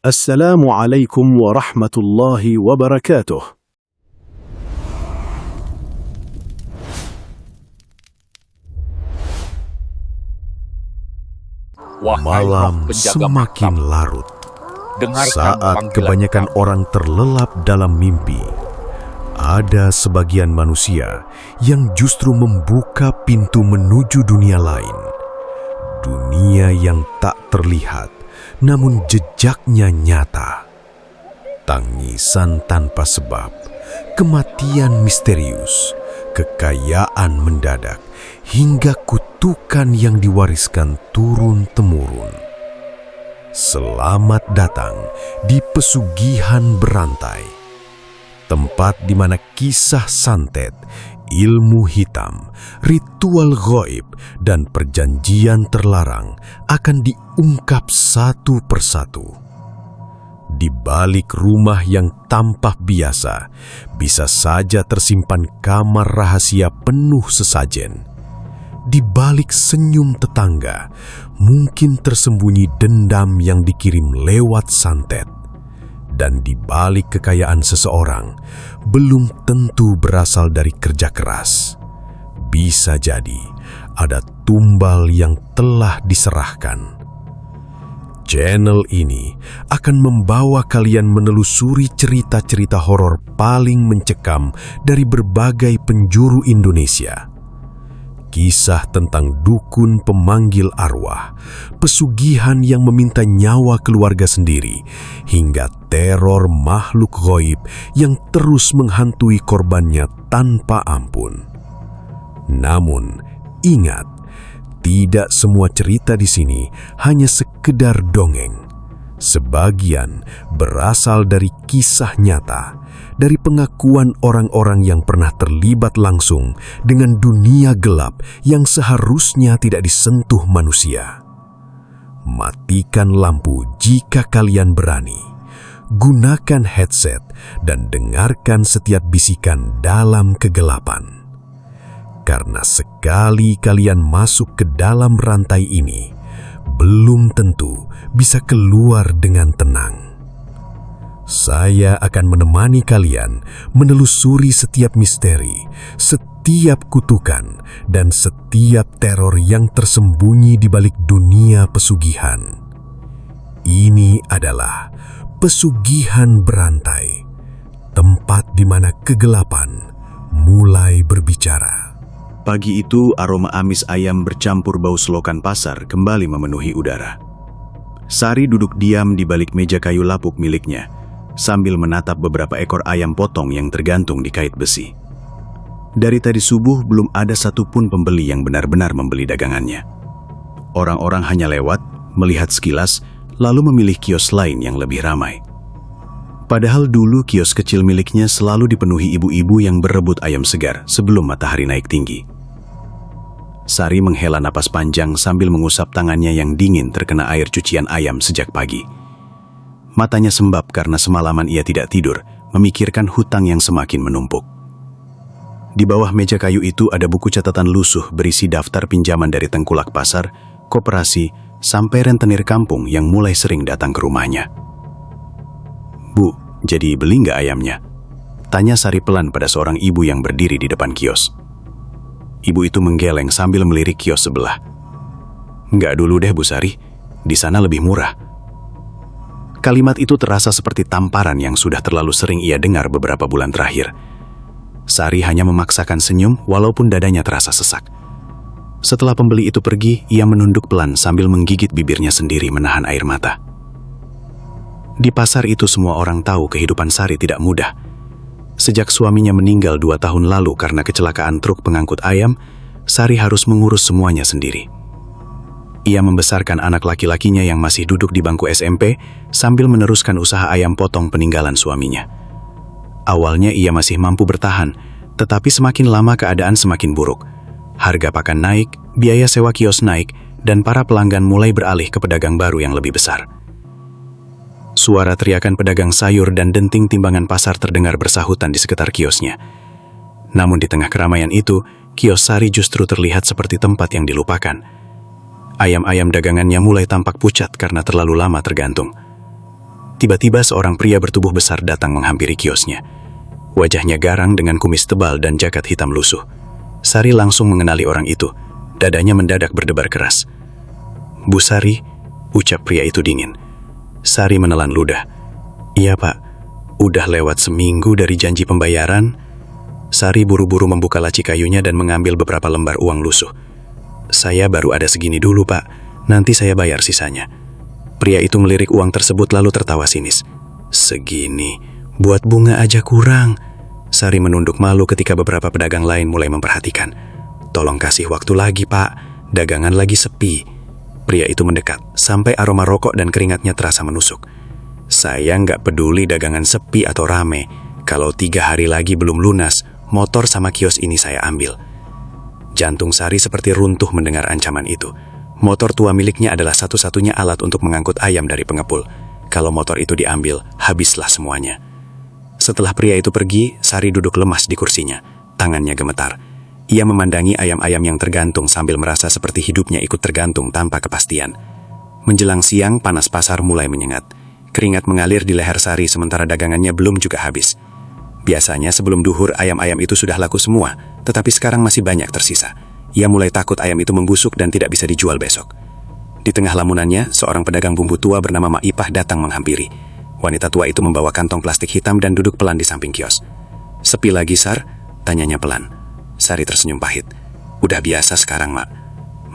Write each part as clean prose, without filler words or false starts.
Assalamualaikum warahmatullahi wabarakatuh. Malam semakin larut. Saat kebanyakan orang terlelap dalam mimpi, ada sebagian manusia yang justru membuka pintu menuju dunia lain. Dunia yang tak terlihat, namun jejaknya nyata. Tangisan tanpa sebab, kematian misterius, kekayaan mendadak, hingga kutukan yang diwariskan turun-temurun. Selamat datang di Pesugihan Berantai, tempat di mana kisah santet, ilmu hitam, ritual gaib, dan perjanjian terlarang akan diungkap satu persatu. Di balik rumah yang tampak biasa, bisa saja tersimpan kamar rahasia penuh sesajen. Di balik senyum tetangga, mungkin tersembunyi dendam yang dikirim lewat santet. Dan di balik kekayaan seseorang, belum tentu berasal dari kerja keras. Bisa jadi ada tumbal yang telah diserahkan. Channel ini akan membawa kalian menelusuri cerita-cerita horor paling mencekam dari berbagai penjuru Indonesia. Kisah tentang dukun pemanggil arwah, pesugihan yang meminta nyawa keluarga sendiri, hingga teror makhluk gaib yang terus menghantui korbannya tanpa ampun. Namun, ingat, tidak semua cerita di sini hanya sekedar dongeng. Sebagian berasal dari kisah nyata, dari pengakuan orang-orang yang pernah terlibat langsung dengan dunia gelap yang seharusnya tidak disentuh manusia. Matikan lampu jika kalian berani. Gunakan headset dan dengarkan setiap bisikan dalam kegelapan. Karena sekali kalian masuk ke dalam rantai ini, belum tentu bisa keluar dengan tenang. Saya akan menemani kalian menelusuri setiap misteri, setiap kutukan, dan setiap teror yang tersembunyi di balik dunia pesugihan. Ini adalah Pesugihan Berantai, tempat di mana kegelapan mulai berbicara. Pagi itu, aroma amis ayam bercampur bau selokan pasar kembali memenuhi udara. Sari duduk diam di balik meja kayu lapuk miliknya, sambil menatap beberapa ekor ayam potong yang tergantung di kait besi. Dari tadi subuh belum ada satupun pembeli yang benar-benar membeli dagangannya. Orang-orang hanya lewat, melihat sekilas, lalu memilih kios lain yang lebih ramai. Padahal dulu kios kecil miliknya selalu dipenuhi ibu-ibu yang berebut ayam segar sebelum matahari naik tinggi. Sari menghela napas panjang sambil mengusap tangannya yang dingin terkena air cucian ayam sejak pagi. Matanya sembab karena semalaman ia tidak tidur, memikirkan hutang yang semakin menumpuk. Di bawah meja kayu itu ada buku catatan lusuh berisi daftar pinjaman dari tengkulak pasar, koperasi, sampai rentenir kampung yang mulai sering datang ke rumahnya. "Bu, jadi beli nggak ayamnya?" tanya Sari pelan pada seorang ibu yang berdiri di depan kios. Ibu itu menggeleng sambil melirik kios sebelah. "Nggak dulu deh Bu Sari, di sana lebih murah." Kalimat itu terasa seperti tamparan yang sudah terlalu sering ia dengar beberapa bulan terakhir. Sari hanya memaksakan senyum walaupun dadanya terasa sesak. Setelah pembeli itu pergi, ia menunduk pelan sambil menggigit bibirnya sendiri menahan air mata. Di pasar itu semua orang tahu kehidupan Sari tidak mudah. Sejak suaminya meninggal 2 tahun lalu karena kecelakaan truk pengangkut ayam, Sari harus mengurus semuanya sendiri. Ia membesarkan anak laki-lakinya yang masih duduk di bangku SMP sambil meneruskan usaha ayam potong peninggalan suaminya. Awalnya ia masih mampu bertahan, tetapi semakin lama keadaan semakin buruk. Harga pakan naik, biaya sewa kios naik, dan para pelanggan mulai beralih ke pedagang baru yang lebih besar. Suara teriakan pedagang sayur dan denting timbangan pasar terdengar bersahutan di sekitar kiosnya. Namun di tengah keramaian itu, kios Sari justru terlihat seperti tempat yang dilupakan. Ayam-ayam dagangannya mulai tampak pucat karena terlalu lama tergantung. Tiba-tiba seorang pria bertubuh besar datang menghampiri kiosnya. Wajahnya garang dengan kumis tebal dan jaket hitam lusuh. Sari langsung mengenali orang itu. Dadanya mendadak berdebar keras. "Bu Sari," ucap pria itu dingin. Sari menelan ludah. "Iya Pak, udah lewat seminggu dari janji pembayaran." Sari buru-buru membuka laci kayunya dan mengambil beberapa lembar uang lusuh. "Saya baru ada segini dulu Pak, nanti saya bayar sisanya." Pria itu melirik uang tersebut lalu tertawa sinis. "Segini, buat bunga aja kurang." Sari menunduk malu ketika beberapa pedagang lain mulai memperhatikan. "Tolong kasih waktu lagi Pak, dagangan lagi sepi." Pria itu mendekat, sampai aroma rokok dan keringatnya terasa menusuk. "Saya nggak peduli dagangan sepi atau rame. Kalau 3 hari lagi belum lunas, motor sama kios ini saya ambil." Jantung Sari seperti runtuh mendengar ancaman itu. Motor tua miliknya adalah satu-satunya alat untuk mengangkut ayam dari pengepul. Kalau motor itu diambil, habislah semuanya. Setelah pria itu pergi, Sari duduk lemas di kursinya. Tangannya gemetar. Ia memandangi ayam-ayam yang tergantung sambil merasa seperti hidupnya ikut tergantung tanpa kepastian. Menjelang siang, panas pasar mulai menyengat. Keringat mengalir di leher Sari sementara dagangannya belum juga habis. Biasanya sebelum duhur ayam-ayam itu sudah laku semua, tetapi sekarang masih banyak tersisa. Ia mulai takut ayam itu membusuk dan tidak bisa dijual besok. Di tengah lamunannya, seorang pedagang bumbu tua bernama Mak Ipah datang menghampiri. Wanita tua itu membawa kantong plastik hitam dan duduk pelan di samping kios. "Sepi lagi, Sar?" tanyanya pelan. Sari tersenyum pahit. "Udah biasa sekarang, Mak."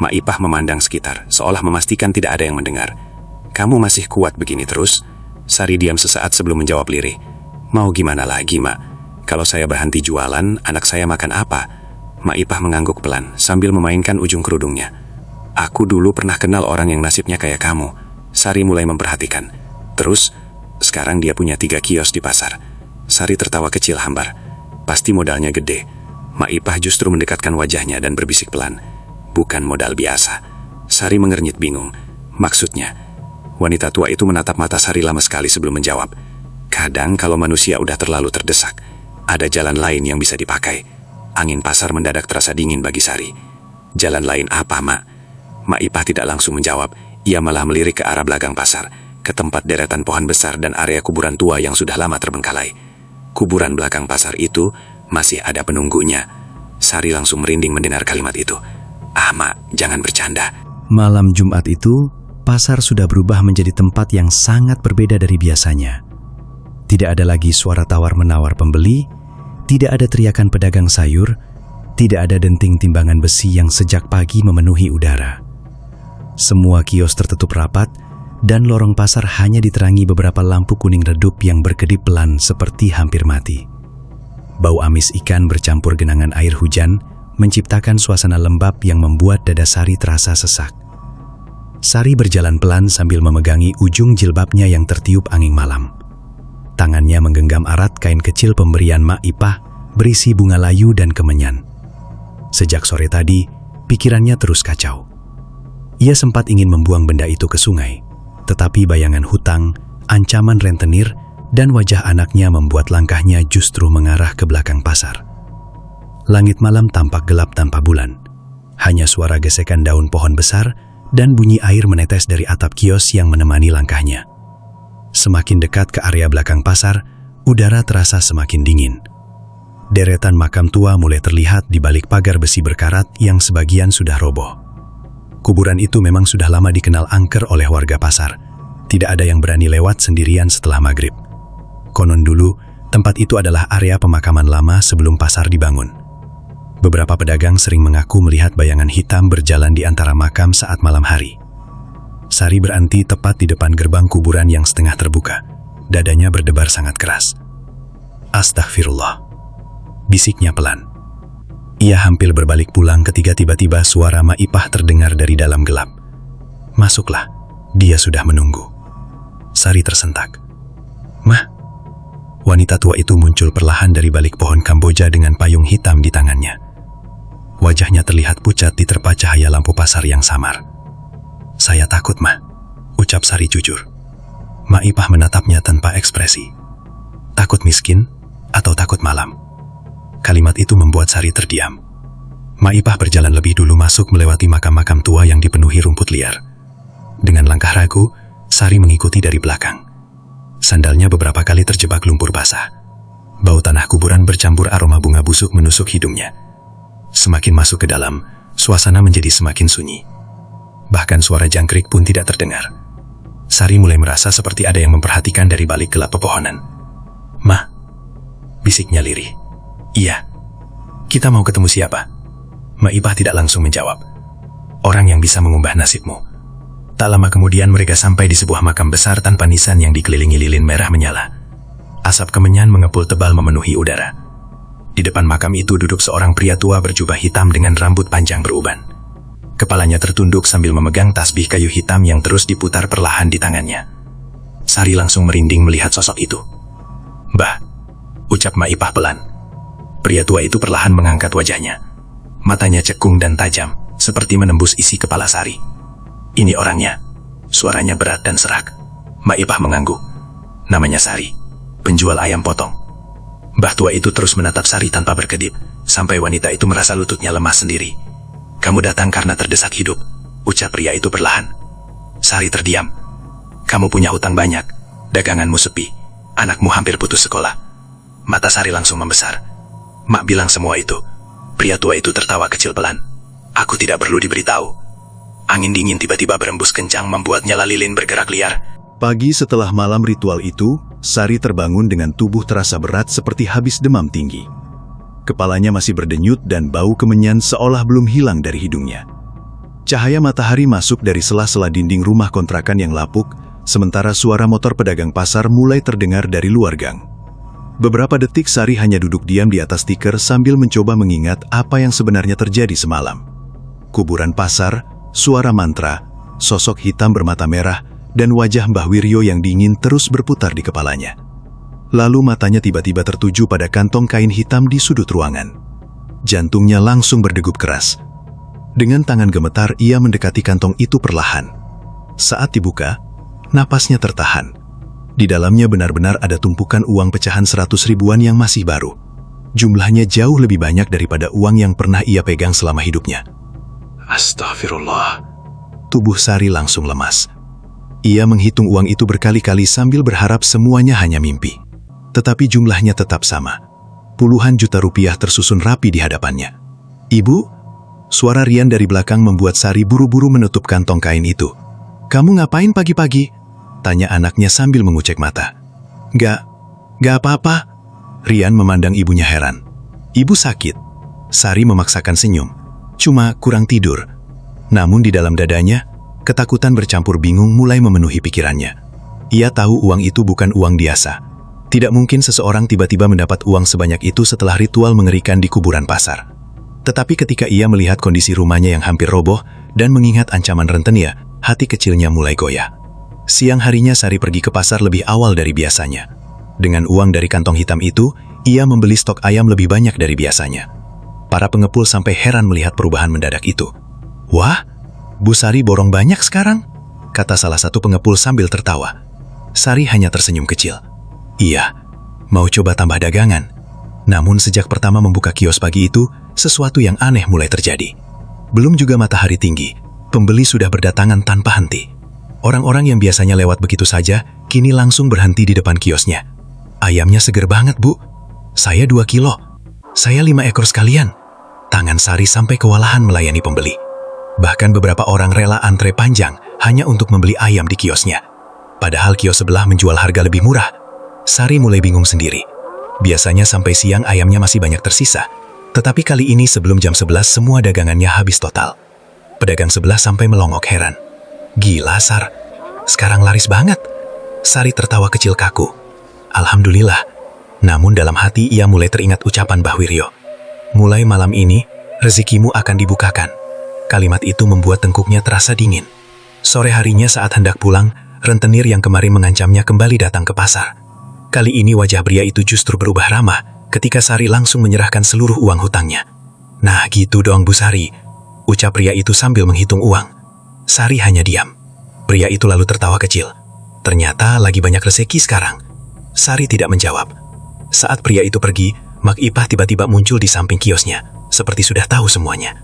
Mak Ipah memandang sekitar, seolah memastikan tidak ada yang mendengar. "Kamu masih kuat begini terus?" Sari diam sesaat sebelum menjawab lirih. "Mau gimana lagi, Mak? Kalau saya berhenti jualan, anak saya makan apa?" Mak Ipah mengangguk pelan sambil memainkan ujung kerudungnya. "Aku dulu pernah kenal orang yang nasibnya kayak kamu." Sari mulai memperhatikan. "Terus, sekarang dia punya 3 kios di pasar." Sari tertawa kecil hambar. "Pasti modalnya gede." Mak Ipah justru mendekatkan wajahnya dan berbisik pelan. "Bukan modal biasa." Sari mengernyit bingung. "Maksudnya?" Wanita tua itu menatap mata Sari lama sekali sebelum menjawab. "Kadang kalau manusia udah terlalu terdesak, ada jalan lain yang bisa dipakai." Angin pasar mendadak terasa dingin bagi Sari. "Jalan lain apa, Mak?" Mak Ipah tidak langsung menjawab. Ia malah melirik ke arah belakang pasar, ke tempat deretan pohon besar dan area kuburan tua yang sudah lama terbengkalai. Kuburan belakang pasar itu masih ada penunggunya. Sari langsung merinding mendengar kalimat itu. "Ah, Mak, jangan bercanda." Malam Jumat itu, pasar sudah berubah menjadi tempat yang sangat berbeda dari biasanya. Tidak ada lagi suara tawar-menawar pembeli, tidak ada teriakan pedagang sayur, tidak ada denting timbangan besi yang sejak pagi memenuhi udara. Semua kios tertutup rapat, dan lorong pasar hanya diterangi beberapa lampu kuning redup yang berkedip pelan seperti hampir mati. Bau amis ikan bercampur genangan air hujan menciptakan suasana lembab yang membuat dada Sari terasa sesak. Sari berjalan pelan sambil memegangi ujung jilbabnya yang tertiup angin malam. Tangannya menggenggam arat kain kecil pemberian Mak Ipah berisi bunga layu dan kemenyan. Sejak sore tadi, pikirannya terus kacau. Ia sempat ingin membuang benda itu ke sungai, tetapi bayangan hutang, ancaman rentenir, dan wajah anaknya membuat langkahnya justru mengarah ke belakang pasar. Langit malam tampak gelap tanpa bulan. Hanya suara gesekan daun pohon besar dan bunyi air menetes dari atap kios yang menemani langkahnya. Semakin dekat ke area belakang pasar, udara terasa semakin dingin. Deretan makam tua mulai terlihat di balik pagar besi berkarat yang sebagian sudah roboh. Kuburan itu memang sudah lama dikenal angker oleh warga pasar. Tidak ada yang berani lewat sendirian setelah maghrib. Konon dulu, tempat itu adalah area pemakaman lama sebelum pasar dibangun. Beberapa pedagang sering mengaku melihat bayangan hitam berjalan di antara makam saat malam hari. Sari berhenti tepat di depan gerbang kuburan yang setengah terbuka. Dadanya berdebar sangat keras. "Astagfirullah," bisiknya pelan. Ia hampir berbalik pulang ketika tiba-tiba suara Mak Ipah terdengar dari dalam gelap. "Masuklah, dia sudah menunggu." Sari tersentak. "Mah." Wanita tua itu muncul perlahan dari balik pohon kamboja dengan payung hitam di tangannya. Wajahnya terlihat pucat diterpa cahaya lampu pasar yang samar. "Saya takut, Mah," ucap Sari jujur. Mak Ipah menatapnya tanpa ekspresi. Takut miskin atau takut malam? Kalimat itu membuat Sari terdiam. Mak Ipah berjalan lebih dulu masuk melewati makam-makam tua yang dipenuhi rumput liar. Dengan langkah ragu, Sari mengikuti dari belakang. Sandalnya beberapa kali terjebak lumpur basah. Bau tanah kuburan bercampur aroma bunga busuk menusuk hidungnya. Semakin masuk ke dalam, suasana menjadi semakin sunyi. Bahkan suara jangkrik pun tidak terdengar. Sari mulai merasa seperti ada yang memperhatikan dari balik gelap pepohonan. "Mah," bisiknya lirih. "Iya. Kita mau ketemu siapa?" Maipah tidak langsung menjawab. "Orang yang bisa mengubah nasibmu." Tak lama kemudian mereka sampai di sebuah makam besar tanpa nisan yang dikelilingi lilin merah menyala. Asap kemenyan mengepul tebal memenuhi udara. Di depan makam itu duduk seorang pria tua berjubah hitam dengan rambut panjang beruban. Kepalanya tertunduk sambil memegang tasbih kayu hitam yang terus diputar perlahan di tangannya. Sari langsung merinding melihat sosok itu. "Mbah," ucap Maipah pelan. Pria tua itu perlahan mengangkat wajahnya. Matanya cekung dan tajam, seperti menembus isi kepala Sari. "Ini orangnya." Suaranya berat dan serak. Maipah mengangguk. "Namanya Sari, penjual ayam potong." Mbah tua itu terus menatap Sari tanpa berkedip, sampai wanita itu merasa lututnya lemas sendiri. "Kamu datang karena terdesak hidup," ucap pria itu perlahan. Sari terdiam. "Kamu punya hutang banyak, daganganmu sepi, anakmu hampir putus sekolah." Mata Sari langsung membesar. "Mak bilang semua itu." Pria tua itu tertawa kecil pelan. "Aku tidak perlu diberitahu." Angin dingin tiba-tiba berembus kencang membuat nyala lilin bergerak liar. Pagi setelah malam ritual itu, Sari terbangun dengan tubuh terasa berat seperti habis demam tinggi. Kepalanya masih berdenyut dan bau kemenyan seolah belum hilang dari hidungnya. Cahaya matahari masuk dari sela-sela dinding rumah kontrakan yang lapuk, sementara suara motor pedagang pasar mulai terdengar dari luar gang. Beberapa detik Sari hanya duduk diam di atas tikar sambil mencoba mengingat apa yang sebenarnya terjadi semalam. Kuburan pasar, suara mantra, sosok hitam bermata merah, dan wajah Mbah Wiryo yang dingin terus berputar di kepalanya. Lalu matanya tiba-tiba tertuju pada kantong kain hitam di sudut ruangan. Jantungnya langsung berdegup keras. Dengan tangan gemetar ia mendekati kantong itu perlahan. Saat dibuka, napasnya tertahan. Di dalamnya benar-benar ada tumpukan uang pecahan 100 ribuan yang masih baru. Jumlahnya jauh lebih banyak daripada uang yang pernah ia pegang selama hidupnya. Astagfirullah. Tubuh Sari langsung lemas. Ia menghitung uang itu berkali-kali sambil berharap semuanya hanya mimpi. Tetapi jumlahnya tetap sama. Puluhan juta rupiah tersusun rapi di hadapannya. "Ibu?" Suara Rian dari belakang membuat Sari buru-buru menutup kantong kain itu. "Kamu ngapain pagi-pagi?" tanya anaknya sambil mengucek mata. Gak apa-apa." Rian memandang ibunya heran. "Ibu sakit?" Sari memaksakan senyum. "Cuma kurang tidur." Namun di dalam dadanya, ketakutan bercampur bingung mulai memenuhi pikirannya. Ia tahu uang itu bukan uang biasa. Tidak mungkin seseorang tiba-tiba mendapat uang sebanyak itu setelah ritual mengerikan di kuburan pasar. Tetapi ketika ia melihat kondisi rumahnya yang hampir roboh dan mengingat ancaman rentenir, hati kecilnya mulai goyah. Siang harinya Sari pergi ke pasar lebih awal dari biasanya. Dengan uang dari kantong hitam itu, ia membeli stok ayam lebih banyak dari biasanya. Para pengepul sampai heran melihat perubahan mendadak itu. "Wah, Bu Sari borong banyak sekarang," kata salah satu pengepul sambil tertawa. Sari hanya tersenyum kecil. "Iya, mau coba tambah dagangan." Namun sejak pertama membuka kios pagi itu, sesuatu yang aneh mulai terjadi. Belum juga matahari tinggi, pembeli sudah berdatangan tanpa henti. Orang-orang yang biasanya lewat begitu saja, kini langsung berhenti di depan kiosnya. "Ayamnya seger banget, Bu. Saya 2 kilo. Saya 5 ekor sekalian." Tangan Sari sampai kewalahan melayani pembeli. Bahkan beberapa orang rela antre panjang hanya untuk membeli ayam di kiosnya. Padahal kios sebelah menjual harga lebih murah. Sari mulai bingung sendiri. Biasanya sampai siang ayamnya masih banyak tersisa. Tetapi kali ini sebelum jam 11 semua dagangannya habis total. Pedagang sebelah sampai melongok heran. "Gila, Sar. Sekarang laris banget." Sari tertawa kecil kaku. Alhamdulillah. Namun dalam hati ia mulai teringat ucapan Mbah Wiryo. "Mulai malam ini, rezekimu akan dibukakan." Kalimat itu membuat tengkuknya terasa dingin. Sore harinya saat hendak pulang, rentenir yang kemarin mengancamnya kembali datang ke pasar. Kali ini wajah pria itu justru berubah ramah ketika Sari langsung menyerahkan seluruh uang hutangnya. "Nah gitu dong Bu Sari," ucap pria itu sambil menghitung uang. Sari hanya diam. Pria itu lalu tertawa kecil. Ternyata lagi banyak rezeki sekarang. Sari tidak menjawab. Saat pria itu pergi, Mak Ipah tiba-tiba muncul di samping kiosnya, seperti sudah tahu semuanya.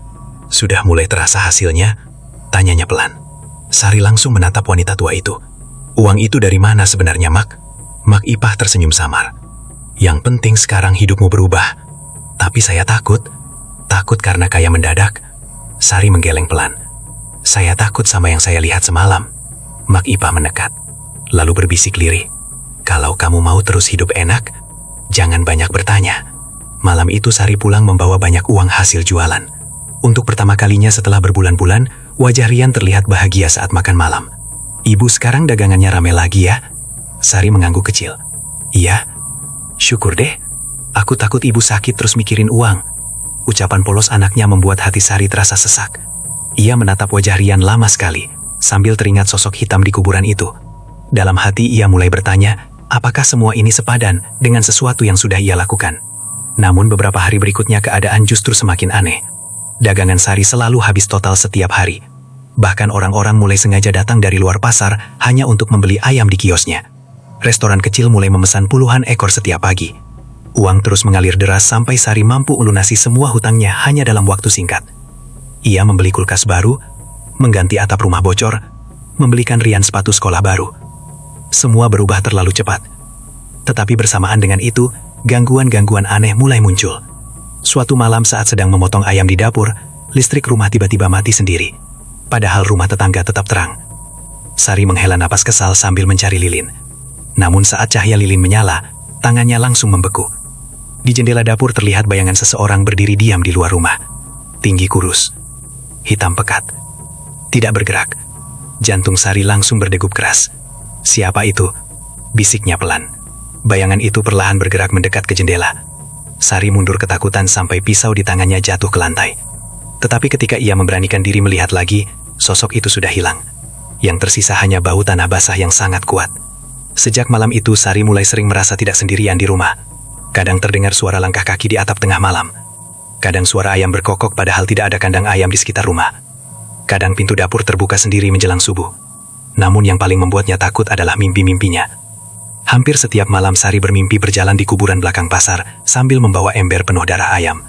"Sudah mulai terasa hasilnya?" tanyanya pelan. Sari langsung menatap wanita tua itu. "Uang itu dari mana sebenarnya, Mak?" Mak Ipah tersenyum samar. Yang penting sekarang hidupmu berubah. Tapi saya takut. Takut karena kaya mendadak. Sari menggeleng pelan. Saya takut sama yang saya lihat semalam. Mak Ipah mendekat, lalu berbisik lirih. Kalau kamu mau terus hidup enak, jangan banyak bertanya. Malam itu Sari pulang membawa banyak uang hasil jualan. Untuk pertama kalinya setelah berbulan-bulan, wajah Rian terlihat bahagia saat makan malam. Ibu sekarang dagangannya rame lagi ya? Sari mengangguk kecil. Iya, syukur deh. Aku takut ibu sakit terus mikirin uang. Ucapan polos anaknya membuat hati Sari terasa sesak. Ia menatap wajah Rian lama sekali, sambil teringat sosok hitam di kuburan itu. Dalam hati ia mulai bertanya, apakah semua ini sepadan dengan sesuatu yang sudah ia lakukan? Namun beberapa hari berikutnya keadaan justru semakin aneh. Dagangan Sari selalu habis total setiap hari. Bahkan orang-orang mulai sengaja datang dari luar pasar hanya untuk membeli ayam di kiosnya. Restoran kecil mulai memesan puluhan ekor setiap pagi. Uang terus mengalir deras sampai Sari mampu melunasi semua hutangnya hanya dalam waktu singkat. Ia membeli kulkas baru, mengganti atap rumah bocor, membelikan Rian sepatu sekolah baru. Semua berubah terlalu cepat. Tetapi bersamaan dengan itu, gangguan-gangguan aneh mulai muncul. Suatu malam saat sedang memotong ayam di dapur, listrik rumah tiba-tiba mati sendiri. Padahal rumah tetangga tetap terang. Sari menghela napas kesal sambil mencari lilin. Namun saat cahaya lilin menyala, tangannya langsung membeku. Di jendela dapur terlihat bayangan seseorang berdiri diam di luar rumah. Tinggi kurus, hitam pekat, tidak bergerak. Jantung Sari langsung berdegup keras. Siapa itu? Bisiknya pelan. Bayangan itu perlahan bergerak mendekat ke jendela. Sari mundur ketakutan sampai pisau di tangannya jatuh ke lantai. Tetapi ketika ia memberanikan diri melihat lagi, sosok itu sudah hilang. Yang tersisa hanya bau tanah basah yang sangat kuat. Sejak malam itu Sari mulai sering merasa tidak sendirian di rumah. Kadang terdengar suara langkah kaki di atap tengah malam. Kadang suara ayam berkokok padahal tidak ada kandang ayam di sekitar rumah. Kadang pintu dapur terbuka sendiri menjelang subuh. Namun yang paling membuatnya takut adalah mimpi-mimpinya. Hampir setiap malam Sari bermimpi berjalan di kuburan belakang pasar sambil membawa ember penuh darah ayam.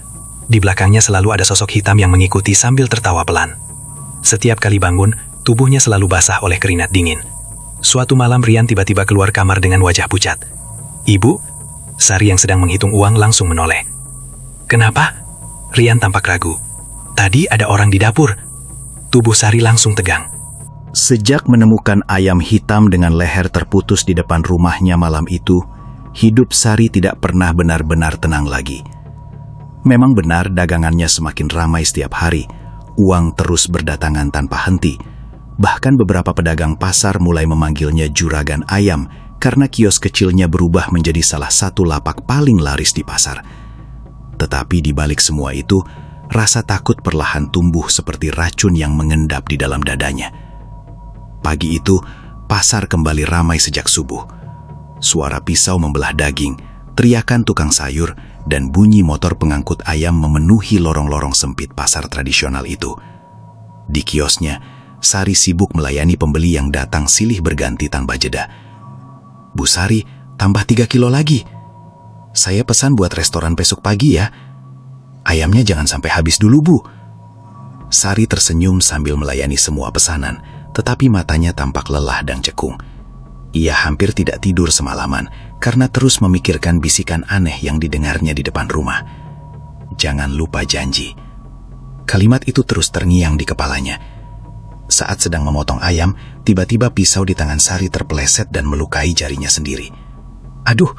Di belakangnya selalu ada sosok hitam yang mengikuti sambil tertawa pelan. Setiap kali bangun, tubuhnya selalu basah oleh keringat dingin. Suatu malam Rian tiba-tiba keluar kamar dengan wajah pucat. Ibu? Sari yang sedang menghitung uang langsung menoleh. Kenapa? Rian tampak ragu. Tadi ada orang di dapur. Tubuh Sari langsung tegang. Sejak menemukan ayam hitam dengan leher terputus di depan rumahnya malam itu, hidup Sari tidak pernah benar-benar tenang lagi. Memang benar dagangannya semakin ramai setiap hari. Uang terus berdatangan tanpa henti. Bahkan beberapa pedagang pasar mulai memanggilnya juragan ayam karena kios kecilnya berubah menjadi salah satu lapak paling laris di pasar. Tetapi di balik semua itu, rasa takut perlahan tumbuh seperti racun yang mengendap di dalam dadanya. Pagi itu, pasar kembali ramai sejak subuh. Suara pisau membelah daging, teriakan tukang sayur, dan bunyi motor pengangkut ayam memenuhi lorong-lorong sempit pasar tradisional itu. Di kiosnya, Sari sibuk melayani pembeli yang datang silih berganti tanpa jeda. Bu Sari, tambah 3 kilo lagi. Saya pesan buat restoran besok pagi ya. Ayamnya jangan sampai habis dulu, Bu. Sari tersenyum sambil melayani semua pesanan, tetapi matanya tampak lelah dan cekung. Ia hampir tidak tidur semalaman karena terus memikirkan bisikan aneh yang didengarnya di depan rumah. Jangan lupa janji. Kalimat itu terus terngiang di kepalanya. Saat sedang memotong ayam, tiba-tiba pisau di tangan Sari terpeleset dan melukai jarinya sendiri. Aduh,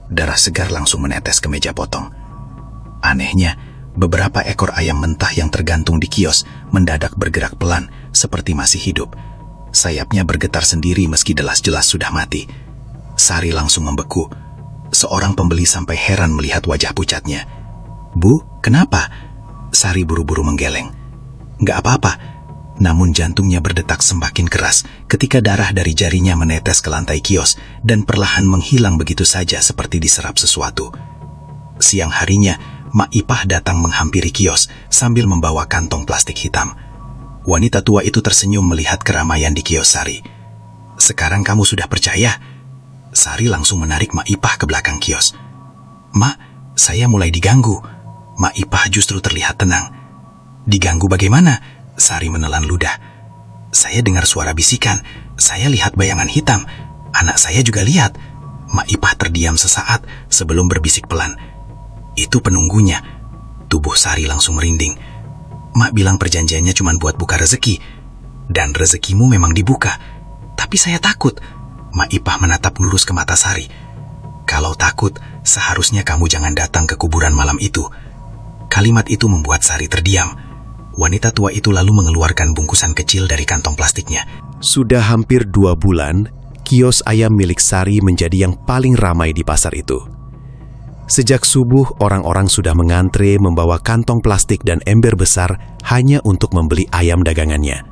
darah segar langsung menetes ke meja potong. Anehnya, beberapa ekor ayam mentah yang tergantung di kios mendadak bergerak pelan seperti masih hidup. Sayapnya bergetar sendiri meski jelas-jelas sudah mati. Sari langsung membeku. Seorang pembeli sampai heran melihat wajah pucatnya. Bu, kenapa? Sari buru-buru menggeleng. Nggak apa-apa. Namun jantungnya berdetak semakin keras ketika darah dari jarinya menetes ke lantai kios dan perlahan menghilang begitu saja seperti diserap sesuatu. Siang harinya, Mak Ipah datang menghampiri kios sambil membawa kantong plastik hitam. Wanita tua itu tersenyum melihat keramaian di kios Sari. Sekarang kamu sudah percaya? Sari langsung menarik Mak Ipah ke belakang kios. Mak, saya mulai diganggu. Mak Ipah justru terlihat tenang. Diganggu bagaimana? Sari menelan ludah. Saya dengar suara bisikan. Saya lihat bayangan hitam. Anak saya juga lihat. Mak Ipah terdiam sesaat sebelum berbisik pelan. Itu penunggunya. Tubuh Sari langsung merinding. Mak bilang perjanjiannya cuma buat buka rezeki. Dan rezekimu memang dibuka. Tapi saya takut. Mak Ipah menatap lurus ke mata Sari. Kalau takut, seharusnya kamu jangan datang ke kuburan malam itu. Kalimat itu membuat Sari terdiam. Wanita tua itu lalu mengeluarkan bungkusan kecil dari kantong plastiknya. Sudah hampir 2 bulan, kios ayam milik Sari menjadi yang paling ramai di pasar itu. Sejak subuh, orang-orang sudah mengantre membawa kantong plastik dan ember besar hanya untuk membeli ayam dagangannya.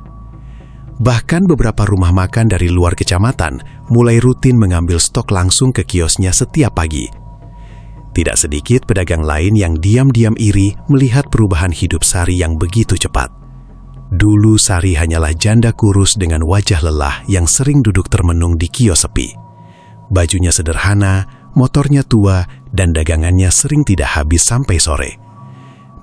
Bahkan beberapa rumah makan dari luar kecamatan mulai rutin mengambil stok langsung ke kiosnya setiap pagi. Tidak sedikit pedagang lain yang diam-diam iri melihat perubahan hidup Sari yang begitu cepat. Dulu Sari hanyalah janda kurus dengan wajah lelah yang sering duduk termenung di kios sepi. Bajunya sederhana, motornya tua, dan dagangannya sering tidak habis sampai sore.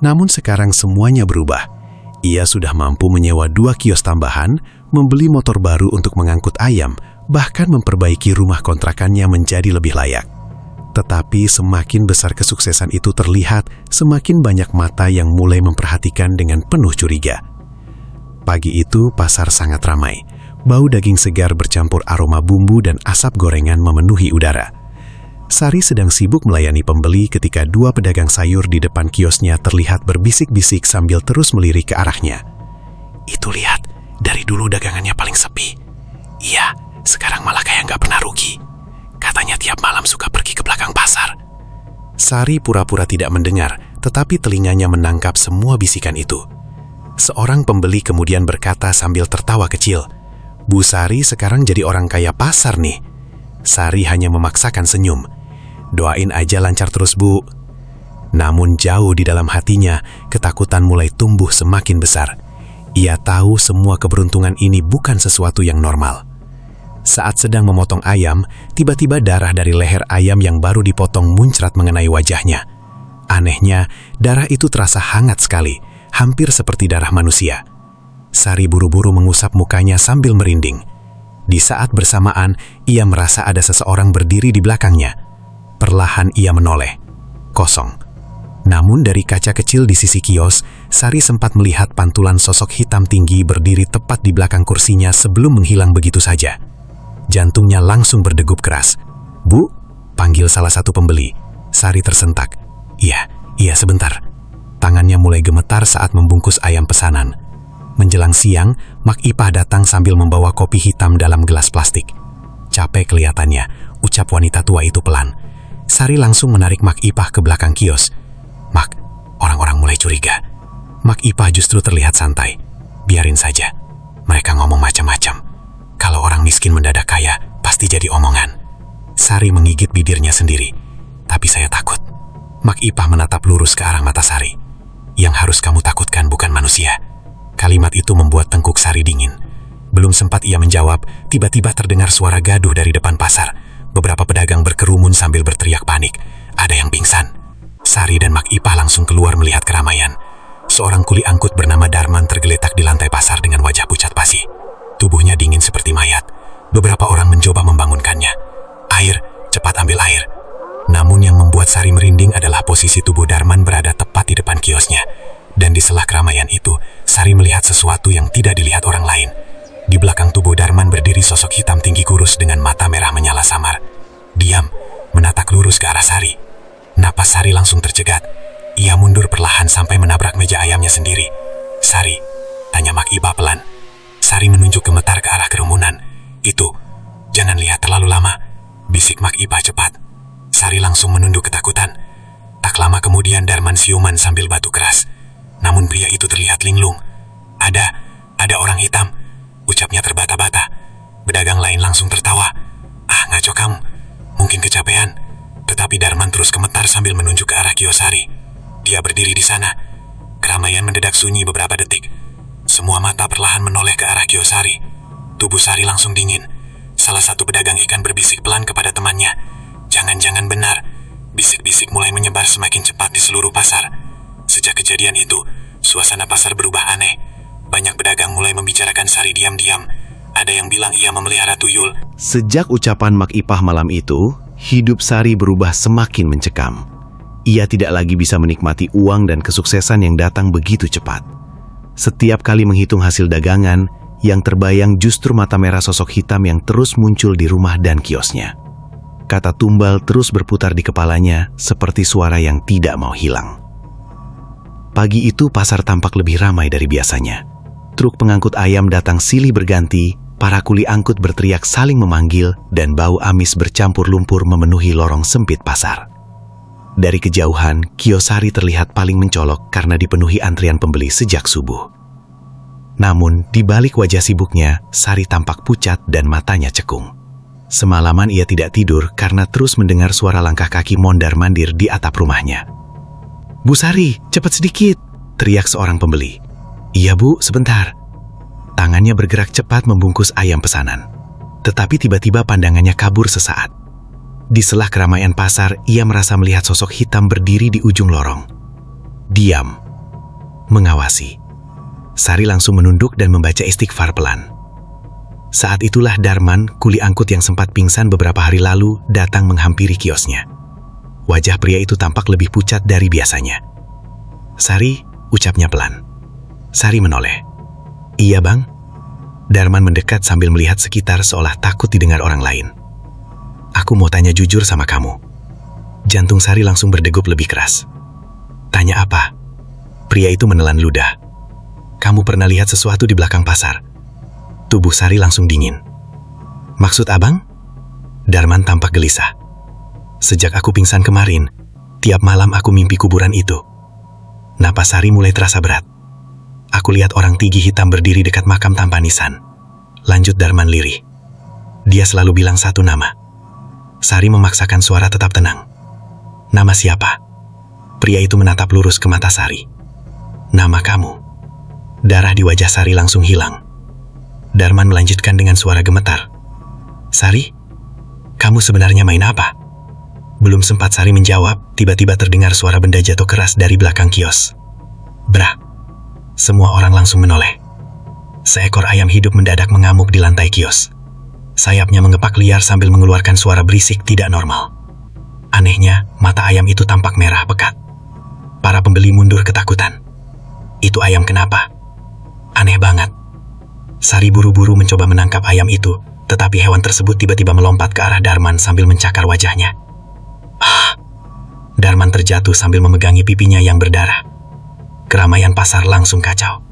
Namun sekarang semuanya berubah. Ia sudah mampu menyewa 2 kios tambahan, membeli motor baru untuk mengangkut ayam, bahkan memperbaiki rumah kontrakannya menjadi lebih layak. Tetapi semakin besar kesuksesan itu terlihat, semakin banyak mata yang mulai memperhatikan dengan penuh curiga. Pagi itu pasar sangat ramai. Bau daging segar bercampur aroma bumbu dan asap gorengan memenuhi udara. Sari sedang sibuk melayani pembeli ketika 2 pedagang sayur di depan kiosnya terlihat berbisik-bisik sambil terus melirik ke arahnya. Itu lihat, dari dulu dagangannya paling sepi. Iya, sekarang malah kayak nggak pernah rugi. Katanya tiap malam suka pergi ke belakang pasar. Sari pura-pura tidak mendengar, tetapi telinganya menangkap semua bisikan itu. Seorang pembeli kemudian berkata sambil tertawa kecil, "Bu Sari sekarang jadi orang kaya pasar nih." Sari hanya memaksakan senyum. "Doain aja lancar terus, Bu." Namun jauh di dalam hatinya, ketakutan mulai tumbuh semakin besar. Ia tahu semua keberuntungan ini bukan sesuatu yang normal. Saat sedang memotong ayam, tiba-tiba darah dari leher ayam yang baru dipotong muncrat mengenai wajahnya. Anehnya, darah itu terasa hangat sekali, hampir seperti darah manusia. Sari buru-buru mengusap mukanya sambil merinding. Di saat bersamaan, ia merasa ada seseorang berdiri di belakangnya. Perlahan ia menoleh. Kosong. Namun dari kaca kecil di sisi kios, Sari sempat melihat pantulan sosok hitam tinggi berdiri tepat di belakang kursinya sebelum menghilang begitu saja. Jantungnya langsung berdegup keras. "Bu?" panggil salah satu pembeli. Sari tersentak. Iya, sebentar." Tangannya mulai gemetar saat membungkus ayam pesanan. Menjelang siang, Mak Ipah datang sambil membawa kopi hitam dalam gelas plastik. Capek kelihatannya, ucap wanita tua itu pelan. Sari langsung menarik Mak Ipah ke belakang kios. "Mak, orang-orang mulai curiga." Mak Ipah justru terlihat santai. "Biarin saja, mereka ngomong macam-macam. Kalau orang miskin mendadak kaya, pasti jadi omongan." Sari menggigit bibirnya sendiri. "Tapi saya takut." Mak Ipah menatap lurus ke arah mata Sari. "Yang harus kamu takutkan bukan manusia." Kalimat itu membuat tengkuk Sari dingin. Belum sempat ia menjawab, tiba-tiba terdengar suara gaduh dari depan pasar. Beberapa pedagang berkerumun sambil berteriak panik. Ada yang pingsan. Sari dan Mak Ipah langsung keluar melihat keramaian. Seorang kuli angkut bernama Darman tergeletak di lantai pasar dengan wajah pucat pasi. Tubuhnya dingin seperti mayat. Beberapa orang mencoba membangunkannya. "Air, cepat ambil air." Namun yang membuat Sari merinding adalah posisi tubuh Darman berada tepat di depan kiosnya. Dan di sela keramaian itu, Sari melihat sesuatu yang tidak dilihat orang lain. Di belakang tubuh Darman berdiri sosok hitam tinggi kurus dengan mata merah menyala samar. Diam, menatap lurus ke arah Sari. Napas Sari langsung tercegat. Ia mundur perlahan sampai menabrak meja ayamnya sendiri. "Sari?" tanya Mak Ipah pelan. Sari menunjuk gemetar ke arah kerumunan. "Itu, jangan lihat terlalu lama," bisik Mak Ipah cepat. Sari langsung menunduk ketakutan. Tak lama kemudian Darman siuman sambil batu keras. Namun pria itu terlihat linglung. Ada orang hitam," ucapnya terbata-bata. Pedagang lain langsung tertawa. "Ah, ngaco kamu, mungkin kecapean." Tetapi Darman terus gemetar sambil menunjuk ke arah kios Sari. Dia berdiri di sana. Keramaian mendadak sunyi beberapa detik. Semua mata perlahan menoleh ke arah kios Sari. Tubuh Sari langsung dingin. Salah satu pedagang ikan berbisik pelan kepada temannya. "Jangan-jangan benar." Bisik-bisik mulai menyebar semakin cepat di seluruh pasar. Sejak kejadian itu, suasana pasar berubah aneh. Banyak pedagang mulai membicarakan Sari diam-diam. Ada yang bilang ia memelihara tuyul. Sejak ucapan Mak Ipah malam itu, hidup Sari berubah semakin mencekam. Ia tidak lagi bisa menikmati uang dan kesuksesan yang datang begitu cepat. Setiap kali menghitung hasil dagangan, yang terbayang justru mata merah sosok hitam yang terus muncul di rumah dan kiosnya. Kata tumbal terus berputar di kepalanya seperti suara yang tidak mau hilang. Pagi itu pasar tampak lebih ramai dari biasanya. Truk pengangkut ayam datang silih berganti, para kuli angkut berteriak saling memanggil, dan bau amis bercampur lumpur memenuhi lorong sempit pasar. Dari kejauhan, kios Sari terlihat paling mencolok karena dipenuhi antrian pembeli sejak subuh. Namun, di balik wajah sibuknya, Sari tampak pucat dan matanya cekung. Semalaman ia tidak tidur karena terus mendengar suara langkah kaki mondar-mandir di atap rumahnya. "Bu Sari, cepat sedikit!" teriak seorang pembeli. "Iya Bu, sebentar." Tangannya bergerak cepat membungkus ayam pesanan. Tetapi tiba-tiba pandangannya kabur sesaat. Di sela keramaian pasar, ia merasa melihat sosok hitam berdiri di ujung lorong. Diam. Mengawasi. Sari langsung menunduk dan membaca istighfar pelan. Saat itulah Darman, kuli angkut yang sempat pingsan beberapa hari lalu, datang menghampiri kiosnya. Wajah pria itu tampak lebih pucat dari biasanya. "Sari," ucapnya pelan. Sari menoleh. "Iya Bang." Darman mendekat sambil melihat sekitar seolah takut didengar orang lain. "Aku mau tanya jujur sama kamu." Jantung Sari langsung berdegup lebih keras. "Tanya apa?" Pria itu menelan ludah. "Kamu pernah lihat sesuatu di belakang pasar?" Tubuh Sari langsung dingin. "Maksud abang?" Darman tampak gelisah. "Sejak aku pingsan kemarin, tiap malam aku mimpi kuburan itu." Napas Sari mulai terasa berat. "Aku lihat orang tinggi hitam berdiri dekat makam tanpa nisan." Lanjut Darman lirih. "Dia selalu bilang satu nama." Sari memaksakan suara tetap tenang. "Nama siapa?" Pria itu menatap lurus ke mata Sari. "Nama kamu." Darah di wajah Sari langsung hilang. Darman melanjutkan dengan suara gemetar. "Sari, kamu sebenarnya main apa?" Belum sempat Sari menjawab, tiba-tiba terdengar suara benda jatuh keras dari belakang kios. Brak! Semua orang langsung menoleh. Seekor ayam hidup mendadak mengamuk di lantai kios. Sayapnya mengepak liar sambil mengeluarkan suara berisik tidak normal. Anehnya, mata ayam itu tampak merah pekat. Para pembeli mundur ketakutan. "Itu ayam kenapa? Aneh banget." Sari buru-buru mencoba menangkap ayam itu, tetapi hewan tersebut tiba-tiba melompat ke arah Darman sambil mencakar wajahnya. "Ah!" Darman terjatuh sambil memegangi pipinya yang berdarah. Keramaian pasar langsung kacau.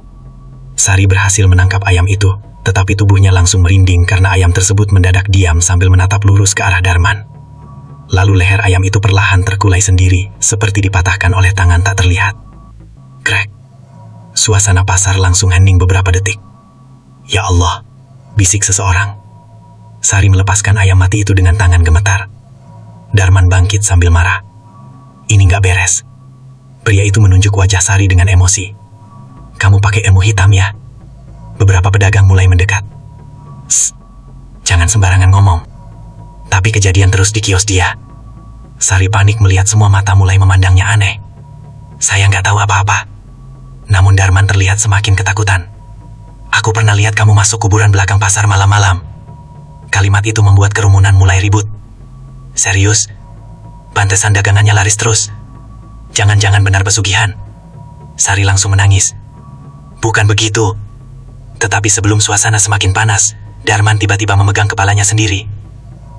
Sari berhasil menangkap ayam itu, tetapi tubuhnya langsung merinding karena ayam tersebut mendadak diam sambil menatap lurus ke arah Darman. Lalu leher ayam itu perlahan terkulai sendiri, seperti dipatahkan oleh tangan tak terlihat. Krek! Suasana pasar langsung hening beberapa detik. "Ya Allah!" bisik seseorang. Sari melepaskan ayam mati itu dengan tangan gemetar. Darman bangkit sambil marah. "Ini nggak beres." Pria itu menunjuk wajah Sari dengan emosi. "Kamu pakai ilmu hitam ya?" Beberapa pedagang mulai mendekat. "Shh, jangan sembarangan ngomong." Tapi kejadian terus di kios dia. Sari panik melihat semua mata mulai memandangnya aneh. "Saya nggak tahu apa-apa." Namun Darman terlihat semakin ketakutan. "Aku pernah lihat kamu masuk kuburan belakang pasar malam-malam." Kalimat itu membuat kerumunan mulai ribut. "Serius? Pantesan dagangannya laris terus. Jangan-jangan benar pesugihan." Sari langsung menangis. "Bukan begitu." Tetapi sebelum suasana semakin panas, Darman tiba-tiba memegang kepalanya sendiri.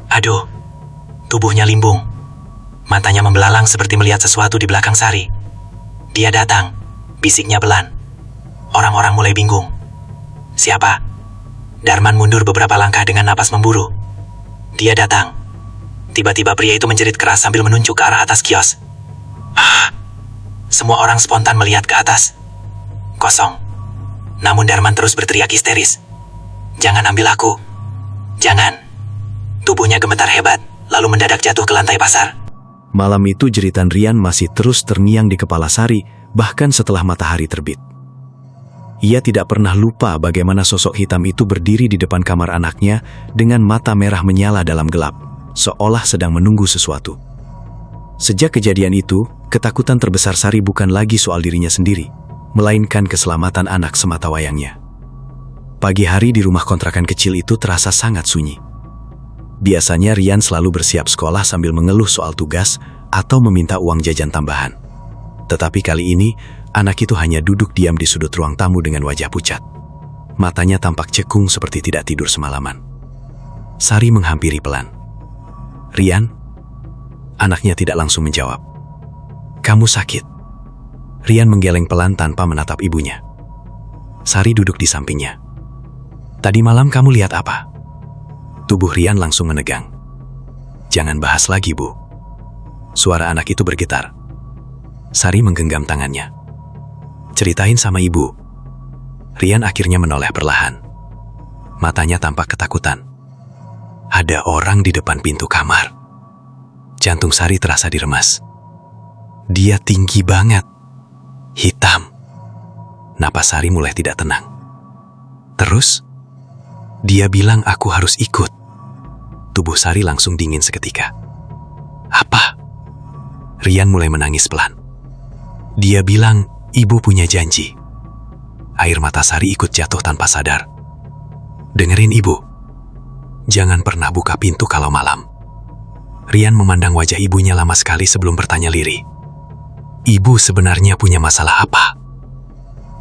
Aduh, tubuhnya limbung. Matanya membelalang seperti melihat sesuatu di belakang Sari. "Dia datang," bisiknya pelan. Orang-orang mulai bingung. "Siapa?" Darman mundur beberapa langkah dengan napas memburu. "Dia datang." Tiba-tiba pria itu menjerit keras sambil menunjuk ke arah atas kios. "Ah!" Semua orang spontan melihat ke atas. Kosong. Namun Darman terus berteriak histeris. "Jangan ambil aku. Jangan." Tubuhnya gemetar hebat, lalu mendadak jatuh ke lantai pasar. Malam itu jeritan riang masih terus terngiang di kepala Sari, bahkan setelah matahari terbit. Ia tidak pernah lupa bagaimana sosok hitam itu berdiri di depan kamar anaknya dengan mata merah menyala dalam gelap, seolah sedang menunggu sesuatu. Sejak kejadian itu, ketakutan terbesar Sari bukan lagi soal dirinya sendiri, melainkan keselamatan anak sematawayangnya. Pagi hari di rumah kontrakan kecil itu terasa sangat sunyi. Biasanya Rian selalu bersiap sekolah sambil mengeluh soal tugas atau meminta uang jajan tambahan. Tetapi kali ini, anak itu hanya duduk diam di sudut ruang tamu dengan wajah pucat. Matanya tampak cekung seperti tidak tidur semalaman. Sari menghampiri pelan. "Rian?" Anaknya tidak langsung menjawab. "Kamu sakit?" Rian menggeleng pelan tanpa menatap ibunya. Sari duduk di sampingnya. "Tadi malam kamu lihat apa?" Tubuh Rian langsung menegang. "Jangan bahas lagi, Bu." Suara anak itu bergetar. Sari menggenggam tangannya. "Ceritain sama ibu." Rian akhirnya menoleh perlahan. Matanya tampak ketakutan. Ada orang di depan pintu kamar. Jantung Sari terasa diremas. Dia tinggi banget. Hitam. Napas Sari mulai tidak tenang. Terus, dia bilang aku harus ikut. Tubuh Sari langsung dingin seketika. "Apa?" Rian mulai menangis pelan. Dia bilang, ibu punya janji. Air mata Sari ikut jatuh tanpa sadar. "Dengerin ibu. Jangan pernah buka pintu kalau malam." Rian memandang wajah ibunya lama sekali sebelum bertanya lirih. "Ibu sebenarnya punya masalah apa?"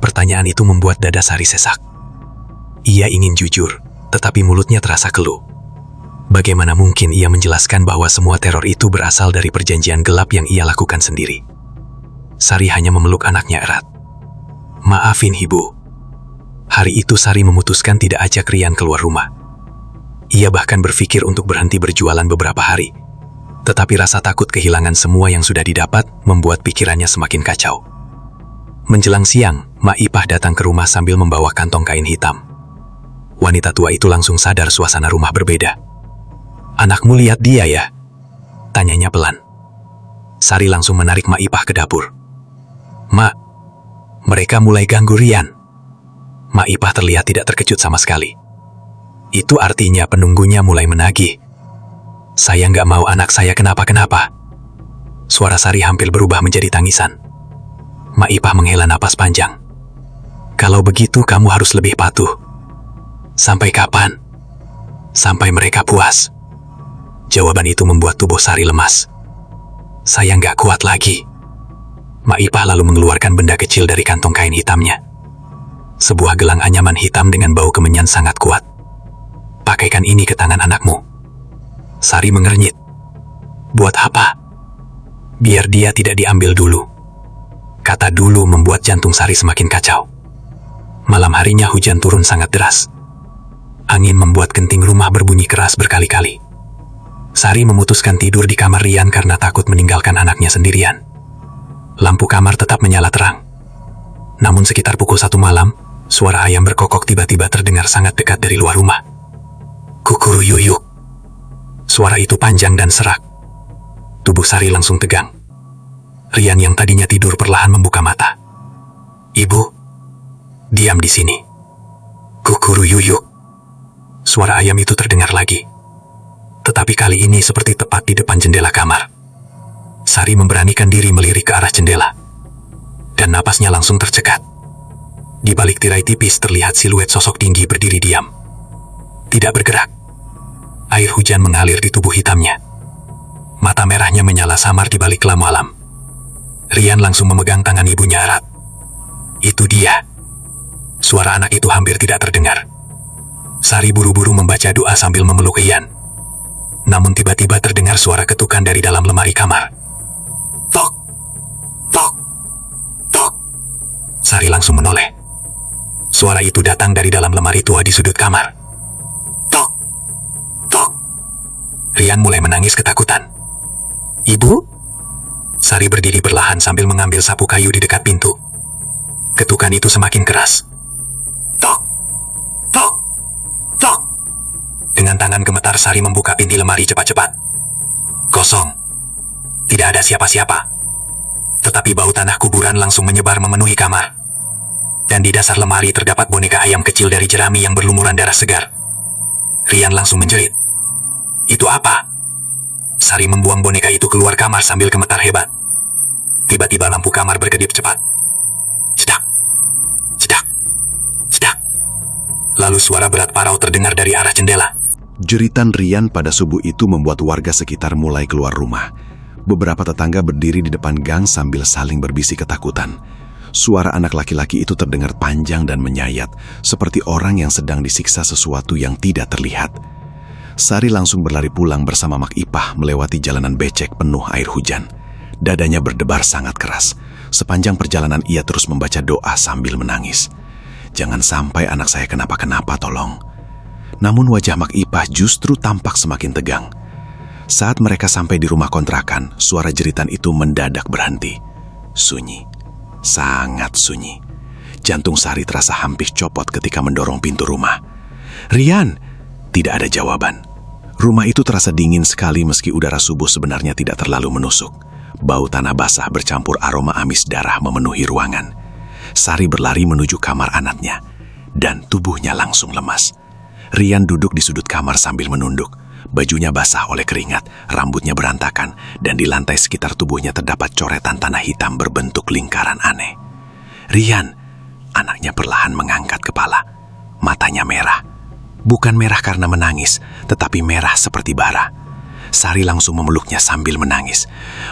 Pertanyaan itu membuat dada Sari sesak. Ia ingin jujur, tetapi mulutnya terasa keluh. Bagaimana mungkin ia menjelaskan bahwa semua teror itu berasal dari perjanjian gelap yang ia lakukan sendiri? Sari hanya memeluk anaknya erat. "Maafin ibu." Hari itu Sari memutuskan tidak ajak Rian keluar rumah. Ia bahkan berpikir untuk berhenti berjualan beberapa hari. Tetapi rasa takut kehilangan semua yang sudah didapat membuat pikirannya semakin kacau. Menjelang siang, Mak Ipah datang ke rumah sambil membawa kantong kain hitam. Wanita tua itu langsung sadar suasana rumah berbeda. "Anakmu lihat dia ya?" tanyanya pelan. Sari langsung menarik Mak Ipah ke dapur. "Mak, mereka mulai ganggu Rian." Mak Ipah terlihat tidak terkejut sama sekali. "Itu artinya penunggunya mulai menagih. Saya nggak mau anak saya kenapa-kenapa." Suara Sari hampir berubah menjadi tangisan. Mak Ipah menghela napas panjang. "Kalau begitu kamu harus lebih patuh." "Sampai kapan?" "Sampai mereka puas." Jawaban itu membuat tubuh Sari lemas. "Saya nggak kuat lagi." Mak Ipah lalu mengeluarkan benda kecil dari kantong kain hitamnya. Sebuah gelang anyaman hitam dengan bau kemenyan sangat kuat. "Pakaikan ini ke tangan anakmu." Sari mengernyit. "Buat apa?" "Biar dia tidak diambil dulu." Kata "dulu" membuat jantung Sari semakin kacau. Malam harinya hujan turun sangat deras. Angin membuat genting rumah berbunyi keras berkali-kali. Sari memutuskan tidur di kamar Rian karena takut meninggalkan anaknya sendirian. Lampu kamar tetap menyala terang. Namun sekitar pukul 1 malam, suara ayam berkokok tiba-tiba terdengar sangat dekat dari luar rumah. "Kukuruyuyuk." Suara itu panjang dan serak. Tubuh Sari langsung tegang. Rian yang tadinya tidur perlahan membuka mata. "Ibu, diam di sini." "Kukuruyuyuk." Suara ayam itu terdengar lagi. Tetapi kali ini seperti tepat di depan jendela kamar. Sari memberanikan diri melirik ke arah jendela. Dan napasnya langsung tercekat. Di balik tirai tipis terlihat siluet sosok tinggi berdiri diam. Tidak bergerak. Air hujan mengalir di tubuh hitamnya. Mata merahnya menyala samar di balik kelam malam. Rian langsung memegang tangan ibunya erat. "Itu dia." Suara anak itu hampir tidak terdengar. Sari buru-buru membaca doa sambil memeluk Rian. Namun tiba-tiba terdengar suara ketukan dari dalam lemari kamar. "Tok! Tok! Tok!" Sari langsung menoleh. Suara itu datang dari dalam lemari tua di sudut kamar. "Tok! Tok!" Rian mulai menangis ketakutan. "Ibu?" Sari berdiri perlahan sambil mengambil sapu kayu di dekat pintu. Ketukan itu semakin keras. "Tok! Tok! Tok!" Dengan tangan gemetar Sari membuka pintu lemari cepat-cepat. Kosong. Tidak ada siapa-siapa. Tetapi bau tanah kuburan langsung menyebar memenuhi kamar. Dan di dasar lemari terdapat boneka ayam kecil dari jerami yang berlumuran darah segar. Rian langsung menjerit. "Itu apa?" Sari membuang boneka itu keluar kamar sambil gemetar hebat. Tiba-tiba lampu kamar berkedip cepat. Cedak. Cedak. Cedak. Lalu suara berat parau terdengar dari arah jendela. Jeritan Rian pada subuh itu membuat warga sekitar mulai keluar rumah. Beberapa tetangga berdiri di depan gang sambil saling berbisik ketakutan. Suara anak laki-laki itu terdengar panjang dan menyayat, seperti orang yang sedang disiksa sesuatu yang tidak terlihat. Sari langsung berlari pulang bersama Mak Ipah melewati jalanan becek penuh air hujan. Dadanya berdebar sangat keras. Sepanjang perjalanan ia terus membaca doa sambil menangis. Jangan sampai anak saya kenapa-kenapa, tolong. Namun wajah Mak Ipah justru tampak semakin tegang. Saat mereka sampai di rumah kontrakan, suara jeritan itu mendadak berhenti. Sunyi. Sangat sunyi. Jantung Sari terasa hampir copot ketika mendorong pintu rumah. "Rian!" Tidak ada jawaban. Rumah itu terasa dingin sekali meski udara subuh sebenarnya tidak terlalu menusuk. Bau tanah basah bercampur aroma amis darah memenuhi ruangan. Sari berlari menuju kamar anaknya, dan tubuhnya langsung lemas. Rian duduk di sudut kamar sambil menunduk. Bajunya basah oleh keringat, rambutnya berantakan, dan di lantai sekitar tubuhnya terdapat coretan tanah hitam berbentuk lingkaran aneh. "Rian!" Anaknya perlahan mengangkat kepala. Matanya merah. Bukan merah karena menangis, tetapi merah seperti bara. Sari langsung memeluknya sambil menangis.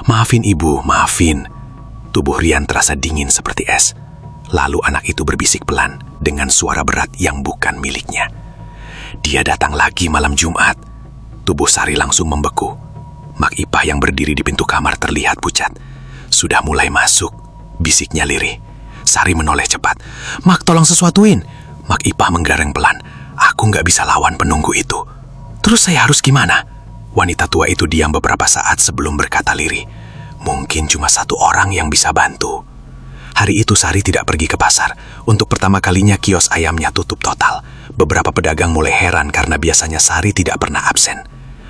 "Maafin ibu, maafin." Tubuh Rian terasa dingin seperti es. Lalu anak itu berbisik pelan dengan suara berat yang bukan miliknya. "Dia datang lagi malam Jumat." Tubuh Sari langsung membeku. Mak Ipah yang berdiri di pintu kamar terlihat pucat. "Sudah mulai masuk," bisiknya lirih. Sari menoleh cepat. "Mak, tolong sesuatuin." Mak Ipah menggereng pelan. "Aku nggak bisa lawan penunggu itu." "Terus saya harus gimana?" Wanita tua itu diam beberapa saat sebelum berkata lirih. "Mungkin cuma satu orang yang bisa bantu." Hari itu Sari tidak pergi ke pasar. Untuk pertama kalinya kios ayamnya tutup total. Beberapa pedagang mulai heran karena biasanya Sari tidak pernah absen.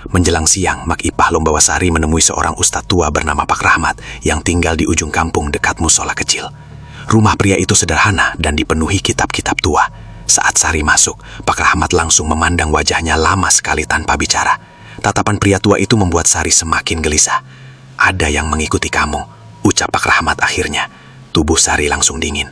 Menjelang siang, Mak Ipah membawa Sari menemui seorang ustadz tua bernama Pak Rahmat yang tinggal di ujung kampung dekat musola kecil. Rumah pria itu sederhana dan dipenuhi kitab-kitab tua. Saat Sari masuk, Pak Rahmat langsung memandang wajahnya lama sekali tanpa bicara. Tatapan pria tua itu membuat Sari semakin gelisah. "Ada yang mengikuti kamu," ucap Pak Rahmat akhirnya. Tubuh Sari langsung dingin.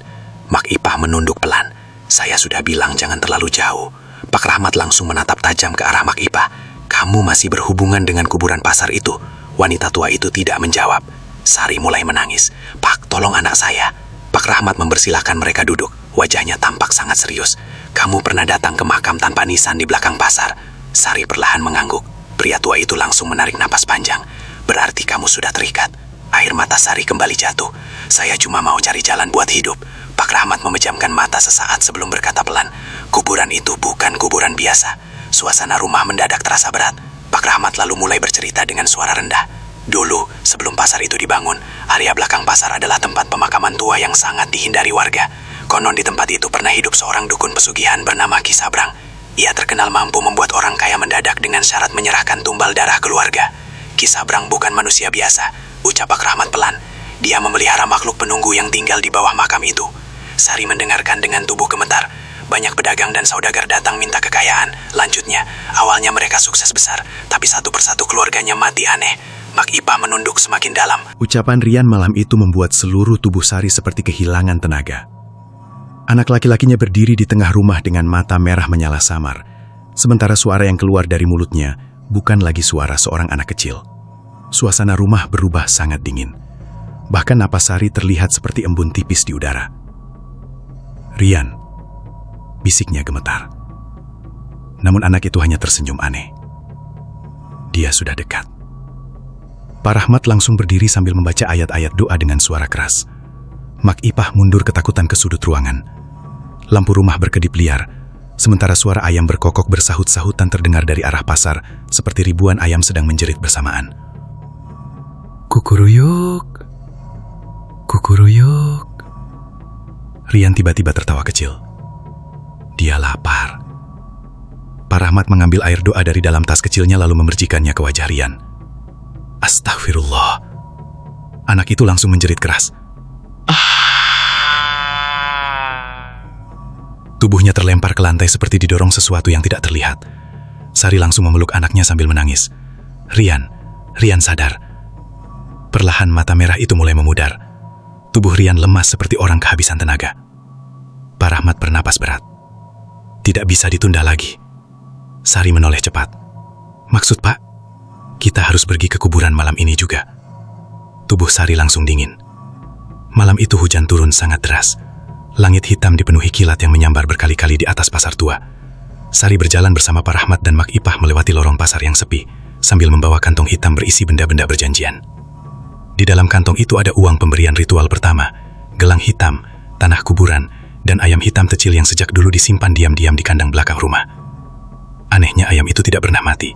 Mak Ipah menunduk pelan. "Saya sudah bilang jangan terlalu jauh." Pak Rahmat langsung menatap tajam ke arah Mak Ipah. "Kamu masih berhubungan dengan kuburan pasar itu?" Wanita tua itu tidak menjawab. Sari mulai menangis. "Pak, tolong anak saya." Pak Rahmat mempersilahkan mereka duduk. Wajahnya tampak sangat serius. "Kamu pernah datang ke makam tanpa nisan di belakang pasar?" Sari perlahan mengangguk. Pria tua itu langsung menarik napas panjang. "Berarti kamu sudah terikat." Air mata Sari kembali jatuh. "Saya cuma mau cari jalan buat hidup." Pak Rahmat memejamkan mata sesaat sebelum berkata pelan, "Kuburan itu bukan kuburan biasa." Suasana rumah mendadak terasa berat. Pak Rahmat lalu mulai bercerita dengan suara rendah. "Dulu, sebelum pasar itu dibangun, area belakang pasar adalah tempat pemakaman tua yang sangat dihindari warga. Konon di tempat itu pernah hidup seorang dukun pesugihan bernama Ki Sabrang. Ia terkenal mampu membuat orang kaya mendadak dengan syarat menyerahkan tumbal darah keluarga. Ki Sabrang bukan manusia biasa," ucap Pak Rahmat pelan. "Dia memelihara makhluk penunggu yang tinggal di bawah makam itu." Sari mendengarkan dengan tubuh gemetar. Banyak pedagang dan saudagar datang minta kekayaan. Lanjutnya, awalnya mereka sukses besar, tapi satu persatu keluarganya mati aneh. Mak Ipah menunduk semakin dalam. Ucapan Rian malam itu membuat seluruh tubuh Sari seperti kehilangan tenaga. Anak laki-lakinya berdiri di tengah rumah dengan mata merah menyala samar. Sementara suara yang keluar dari mulutnya bukan lagi suara seorang anak kecil. Suasana rumah berubah sangat dingin. Bahkan napas Sari terlihat seperti embun tipis di udara. "Rian," bisiknya gemetar. Namun anak itu hanya tersenyum aneh. Dia sudah dekat. Pak Rahmat langsung berdiri sambil membaca ayat-ayat doa dengan suara keras. Mak Ipah mundur ketakutan ke sudut ruangan. Lampu rumah berkedip liar, sementara suara ayam berkokok bersahut-sahutan terdengar dari arah pasar, seperti ribuan ayam sedang menjerit bersamaan. "Kukuruyuk, kukuruyuk." Rian tiba-tiba tertawa kecil. Dia lapar. Pak Rahmat mengambil air doa dari dalam tas kecilnya lalu memercikannya ke wajah Rian. "Astagfirullah." Anak itu langsung menjerit keras. Tubuhnya terlempar ke lantai seperti didorong sesuatu yang tidak terlihat. Sari langsung memeluk anaknya sambil menangis. Rian sadar." Perlahan mata merah itu mulai memudar. Tubuh Rian lemas seperti orang kehabisan tenaga. Pak Rahmat bernapas berat. Tidak bisa ditunda lagi. Sari menoleh cepat. Maksud Pak, kita harus pergi ke kuburan malam ini juga. Tubuh Sari langsung dingin. Malam itu hujan turun sangat deras. Langit hitam dipenuhi kilat yang menyambar berkali-kali di atas pasar tua. Sari berjalan bersama Pak Rahmat dan Mak Ipah melewati lorong pasar yang sepi, sambil membawa kantong hitam berisi benda-benda berjanjian. Di dalam kantong itu ada uang pemberian ritual pertama, gelang hitam, tanah kuburan, dan ayam hitam kecil yang sejak dulu disimpan diam-diam di kandang belakang rumah. Anehnya ayam itu tidak pernah mati.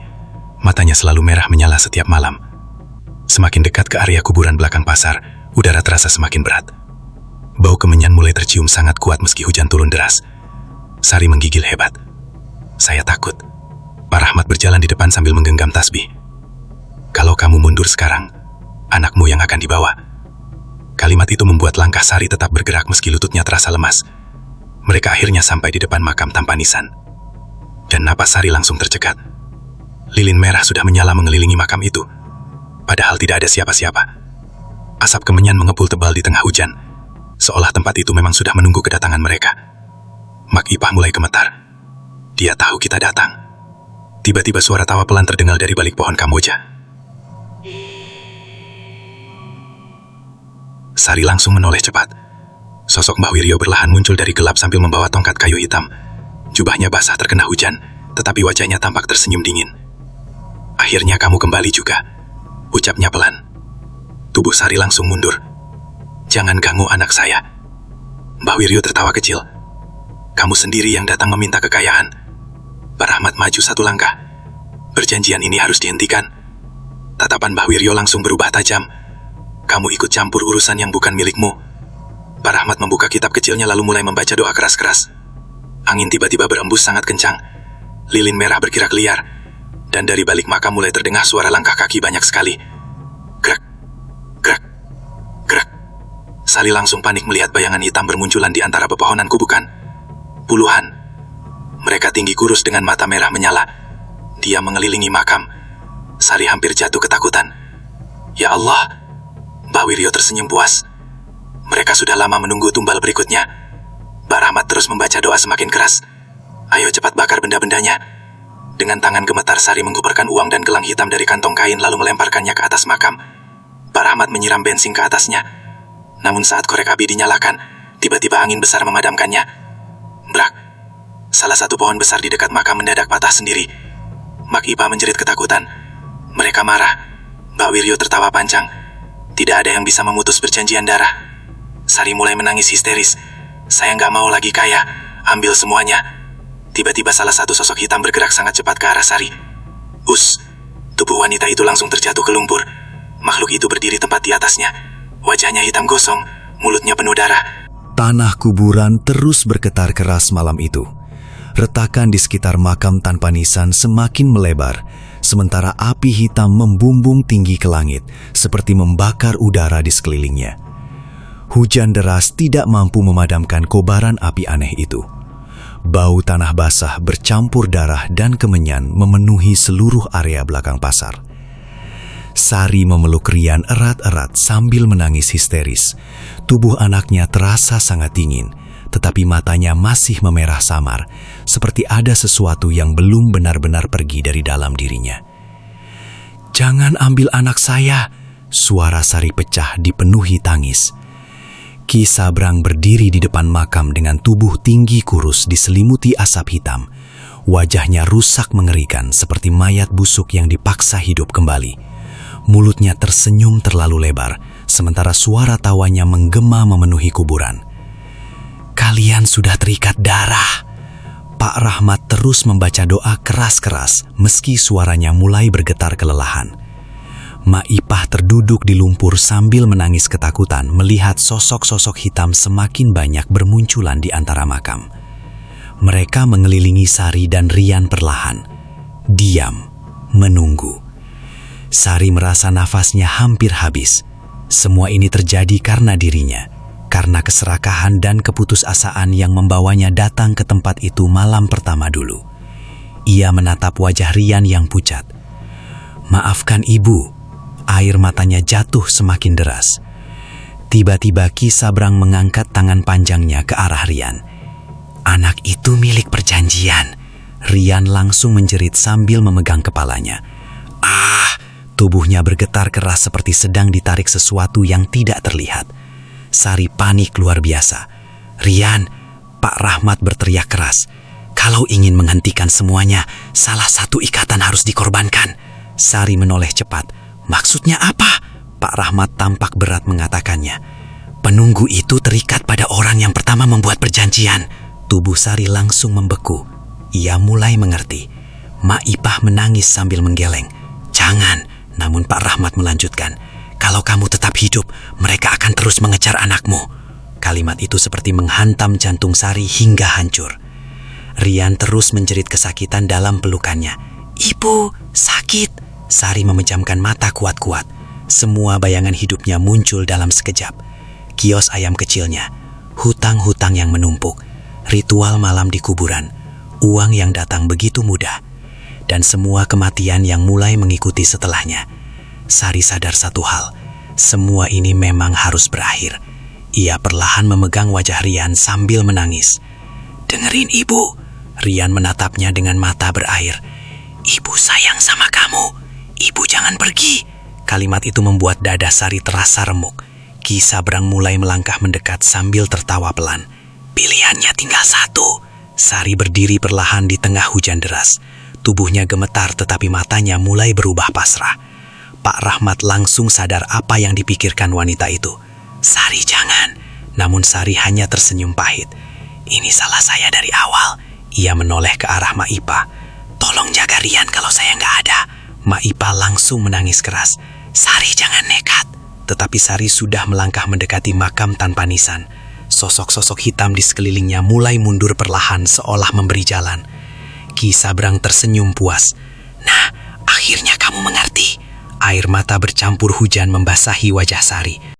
Matanya selalu merah menyala setiap malam. Semakin dekat ke area kuburan belakang pasar, udara terasa semakin berat. Bau kemenyan mulai tercium sangat kuat meski hujan turun deras. Sari menggigil hebat. Saya takut. Pak Rahmat berjalan di depan sambil menggenggam tasbih. Kalau kamu mundur sekarang, anakmu yang akan dibawa. Kalimat itu membuat langkah Sari tetap bergerak meski lututnya terasa lemas. Mereka akhirnya sampai di depan makam tanpa nisan. Dan napas Sari langsung tercekat. Lilin merah sudah menyala mengelilingi makam itu. Padahal tidak ada siapa-siapa. Asap kemenyan mengepul tebal di tengah hujan, seolah tempat itu memang sudah menunggu kedatangan mereka. Mak Ipah mulai gemetar. Dia tahu kita datang. Tiba-tiba suara tawa pelan terdengar dari balik pohon kamboja. Sari langsung menoleh cepat. Sosok Mbah Wiryo berlahan muncul dari gelap sambil membawa tongkat kayu hitam. Jubahnya basah terkena hujan, tetapi wajahnya tampak tersenyum dingin. Akhirnya kamu kembali juga, ucapnya pelan. Tubuh Sari langsung mundur. Jangan ganggu anak saya. Mbah Wiryo tertawa kecil. Kamu sendiri yang datang meminta kekayaan. Pak Rahmat maju satu langkah. Perjanjian ini harus dihentikan. Tatapan Mbah Wiryo langsung berubah tajam. Kamu ikut campur urusan yang bukan milikmu. Pak Rahmat membuka kitab kecilnya lalu mulai membaca doa keras-keras. Angin tiba-tiba berembus sangat kencang. Lilin merah berkirak liar. Dan dari balik makam mulai terdengar suara langkah kaki banyak sekali. Gerak, gerak, gerak. Sari langsung panik melihat bayangan hitam bermunculan di antara pepohonan kubukan. Puluhan. Mereka tinggi kurus dengan mata merah menyala. Dia mengelilingi makam. Sari hampir jatuh ketakutan. Ya Allah, Mbah Wiryo tersenyum puas. Mereka sudah lama menunggu tumbal berikutnya. Pak Rahmat terus membaca doa semakin keras. Ayo cepat bakar benda-bendanya. Dengan tangan gemetar Sari mengumpulkan uang dan gelang hitam dari kantong kain lalu melemparkannya ke atas makam. Pak Rahmat menyiram bensin ke atasnya. Namun saat korek api dinyalakan, tiba-tiba angin besar memadamkannya. Brak. Salah satu pohon besar di dekat makam mendadak patah sendiri. Mak Ipah menjerit ketakutan. Mereka marah. Mbak Wiryo tertawa panjang. Tidak ada yang bisa memutus perjanjian darah. Sari mulai menangis histeris. Saya nggak mau lagi kaya. Ambil semuanya. Tiba-tiba salah satu sosok hitam bergerak sangat cepat ke arah Sari. Tubuh wanita itu langsung terjatuh ke lumpur. Makhluk itu berdiri tepat di atasnya. Wajahnya hitam gosong, mulutnya penuh darah. Tanah kuburan terus bergetar keras malam itu. Retakan di sekitar makam tanpa nisan semakin melebar, sementara api hitam membumbung tinggi ke langit, seperti membakar udara di sekelilingnya. Hujan deras tidak mampu memadamkan kobaran api aneh itu. Bau tanah basah bercampur darah dan kemenyan memenuhi seluruh area belakang pasar. Sari memeluk Rian erat-erat sambil menangis histeris. Tubuh anaknya terasa sangat dingin, tetapi matanya masih memerah samar, seperti ada sesuatu yang belum benar-benar pergi dari dalam dirinya. "Jangan ambil anak saya!" Suara Sari pecah dipenuhi tangis. Ki Sabrang berdiri di depan makam dengan tubuh tinggi kurus diselimuti asap hitam. Wajahnya rusak mengerikan seperti mayat busuk yang dipaksa hidup kembali. Mulutnya tersenyum terlalu lebar, sementara suara tawanya menggema memenuhi kuburan. "Kalian sudah terikat darah." Pak Rahmat terus membaca doa keras-keras meski suaranya mulai bergetar kelelahan. Mak Ipah terduduk di lumpur sambil menangis ketakutan melihat sosok-sosok hitam semakin banyak bermunculan di antara makam. Mereka mengelilingi Sari dan Rian perlahan. Diam, menunggu. Sari merasa nafasnya hampir habis. Semua ini terjadi karena dirinya, karena keserakahan dan keputusasaan yang membawanya datang ke tempat itu malam pertama dulu. Ia menatap wajah Rian yang pucat. "Maafkan ibu." Air matanya jatuh semakin deras. Tiba-tiba Ki Sabrang mengangkat tangan panjangnya ke arah Rian. "Anak itu milik perjanjian. Rian langsung menjerit sambil memegang kepalanya. Tubuhnya bergetar keras seperti sedang ditarik sesuatu yang tidak terlihat. Sari panik luar biasa. "Rian," Pak Rahmat berteriak keras. "Kalau ingin menghentikan semuanya, salah satu ikatan harus dikorbankan." Sari menoleh cepat. "Maksudnya apa?" Pak Rahmat tampak berat mengatakannya. "Penunggu itu terikat pada orang yang pertama membuat perjanjian." Tubuh Sari langsung membeku. Ia mulai mengerti. Mak Ipah menangis sambil menggeleng. "Jangan," namun Pak Rahmat melanjutkan. "Kalau kamu tetap hidup, mereka akan terus mengejar anakmu." Kalimat itu seperti menghantam jantung Sari hingga hancur. Rian terus menjerit kesakitan dalam pelukannya. "Ibu, sakit." Sari memejamkan mata kuat-kuat. Semua bayangan hidupnya muncul dalam sekejap. Kios ayam kecilnya, hutang-hutang yang menumpuk, ritual malam di kuburan, uang yang datang begitu mudah, dan semua kematian yang mulai mengikuti setelahnya. Sari sadar satu hal, semua ini memang harus berakhir. Ia perlahan memegang wajah Rian sambil menangis. "Dengerin ibu." Rian menatapnya dengan mata berair. "Ibu sayang sama kamu. Ibu jangan pergi." Kalimat itu membuat dada Sari terasa remuk. Ki Sabrang mulai melangkah mendekat sambil tertawa pelan. "Pilihannya tinggal satu." Sari berdiri perlahan di tengah hujan deras. Tubuhnya gemetar tetapi matanya mulai berubah pasrah. Pak Rahmat langsung sadar apa yang dipikirkan wanita itu. "Sari jangan." Namun Sari hanya tersenyum pahit. "Ini salah saya dari awal." Ia menoleh ke arah Mak Ipah. "Tolong jaga Rian kalau saya nggak ada." Mak Ipah langsung menangis keras. "Sari jangan nekat." Tetapi Sari sudah melangkah mendekati makam tanpa nisan. Sosok-sosok hitam di sekelilingnya mulai mundur perlahan seolah memberi jalan. Ki Sabrang tersenyum puas. "Nah, akhirnya kamu mengerti." Air mata bercampur hujan membasahi wajah Sari.